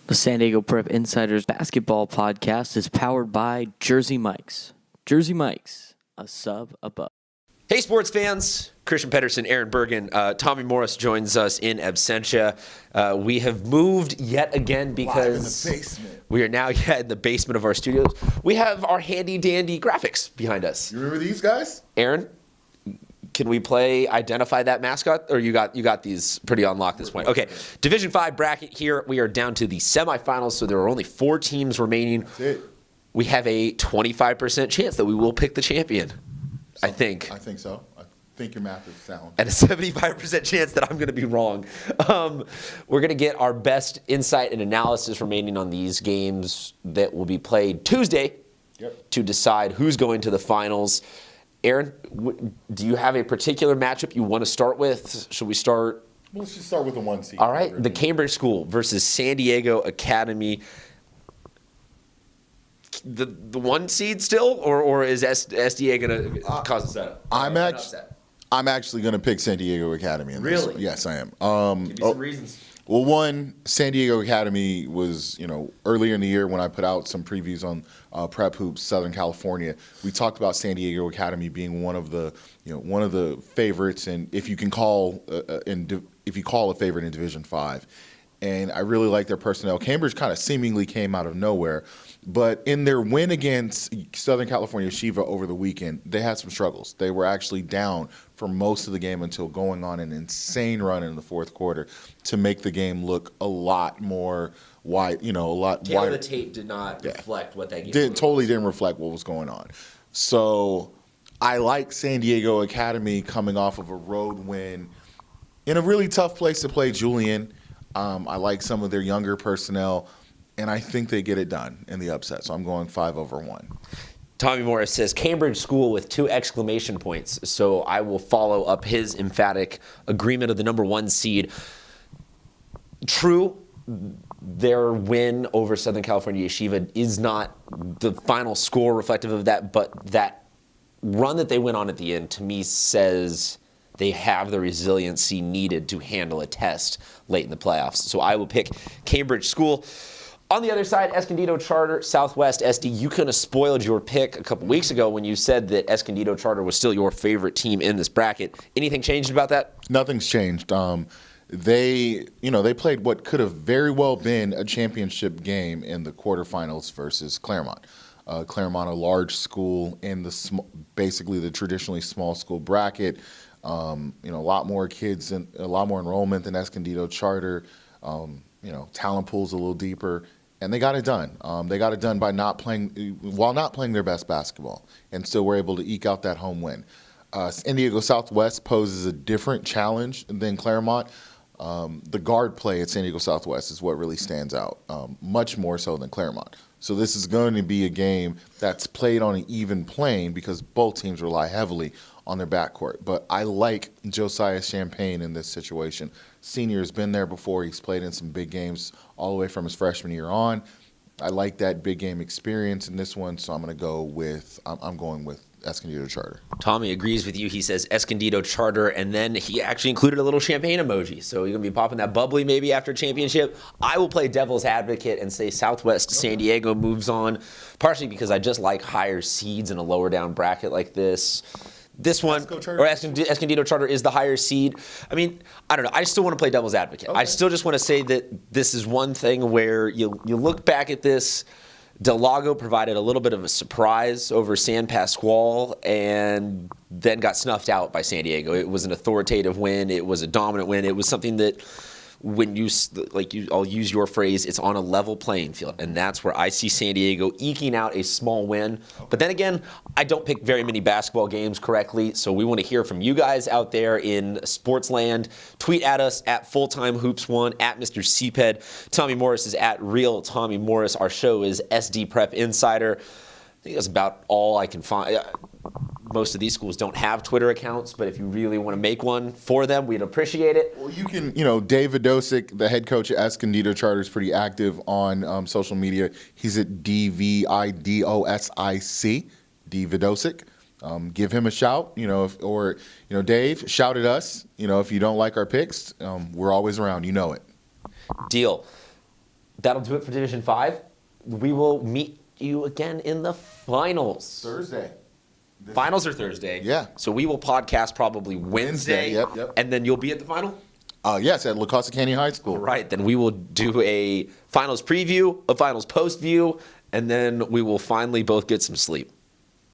The San Diego Prep Insiders Basketball Podcast is powered by Jersey Mike's. Jersey Mike's, a sub above. Hey, sports fans. Christian Pedersen, Aaron Bergen, Tommy Morris joins us in absentia. We have moved yet again because Live in the basement. we are now in the basement of our studios. We have our handy-dandy graphics behind us. You remember these guys? Aaron, can we play Identify That Mascot? Or you got these pretty on lock at this point? Okay, Division 5 bracket here. We are down to the semifinals, so there are only 4 teams remaining. That's it. We have a 25% chance that we will pick the champion, I think. I think so. I think your math is sound. And a 75% chance that I'm going to be wrong. We're going to get our best insight and analysis remaining on these games that will be played Tuesday to decide who's going to the finals. Aaron, do you have a particular matchup you want to start with? Should we start? Let's just start with the 1 seed. All right, the Cambridge School versus San Diego Academy. The 1 seed still, or is SDA going to cause us that? I'm actually going to pick San Diego Academy in this. Really? Yes, I am. Give me some reasons. Well, one, San Diego Academy was, earlier in the year when I put out some previews on Prep Hoops Southern California, we talked about San Diego Academy being one of the favorites, and if you call a favorite in Division 5. And I really like their personnel. Cambridge kind of seemingly came out of nowhere, but in their win against Southern California Shiva over the weekend, they had some struggles. They were actually down for most of the game until going on an insane run in the fourth quarter to make the game look a lot more wide, a lot Taylor wider. the tape did not reflect what that game Didn't reflect what was going on. So I like San Diego Academy coming off of a road win in a really tough place to play Julian. I like some of their younger personnel, and I think they get it done in the upset. So I'm going 5-1. Tommy Morris says Cambridge School with 2 exclamation points. So I will follow up his emphatic agreement of the number 1 seed. True, their win over Southern California Yeshiva is not the final score reflective of that, but that run that they went on at the end to me says they have the resiliency needed to handle a test late in the playoffs. So I will pick Cambridge School. On the other side, Escondido Charter, Southwest SD. You kind of spoiled your pick a couple weeks ago when you said that Escondido Charter was still your favorite team in this bracket. Anything changed about that? Nothing's changed. They played what could have very well been a championship game in the quarterfinals versus Claremont. Claremont, a large school in basically the traditionally small school bracket. A lot more kids and a lot more enrollment than Escondido Charter. Talent pool's a little deeper, and they got it done. They got it done by not playing their best basketball, and still were able to eke out that home win. San Diego Southwest poses a different challenge than Claremont. The guard play at San Diego Southwest is what really stands out, much more so than Claremont. So this is going to be a game that's played on an even plane because both teams rely heavily on their backcourt. But I like Josiah Champagne in this situation. Senior has been there before. He's played in some big games all the way from his freshman year on. I like that big game experience in this one, so I'm going with Escondido Charter. Tommy agrees with you. He says Escondido Charter, and then he actually included a little champagne emoji. So you're going to be popping that bubbly maybe after championship. I will play devil's advocate and say Southwest San Diego moves on, partially because I just like higher seeds in a lower down bracket like this. This one, or Escondido Charter is the higher seed. I mean, I don't know. I still want to play devil's advocate. Okay. I still just want to say that this is one thing where you look back at this. Del Lago provided a little bit of a surprise over San Pasqual and then got snuffed out by San Diego. It was an authoritative win. It was a dominant win. It was something that I'll use your phrase, it's on a level playing field. And that's where I see San Diego eking out a small win. But then again, I don't pick very many basketball games correctly. So we want to hear from you guys out there in sports land. Tweet at us at FulltimeHoops1, at Mr. CPED. Tommy Morris is at Real Tommy Morris. Our show is SD Prep Insider. I think that's about all I can find. Most of these schools don't have Twitter accounts, but if you really want to make one for them, we'd appreciate it. Well, you can, Dave Vidosic, the head coach at Escondido Charter, is pretty active on social media. He's at DVIDOSIC, D Vidosic. Give him a shout, Dave, shout at us. If you don't like our picks, we're always around. You know it. Deal. that'll do it for Division 5. We will meet you again in the finals. Thursday. Finals are Thursday. Yeah. So we will podcast probably Wednesday. Yep. And then you'll be at the final? Yes, at La Costa Canyon High School. Right. Then we will do a finals preview, a finals post view, and then we will finally both get some sleep.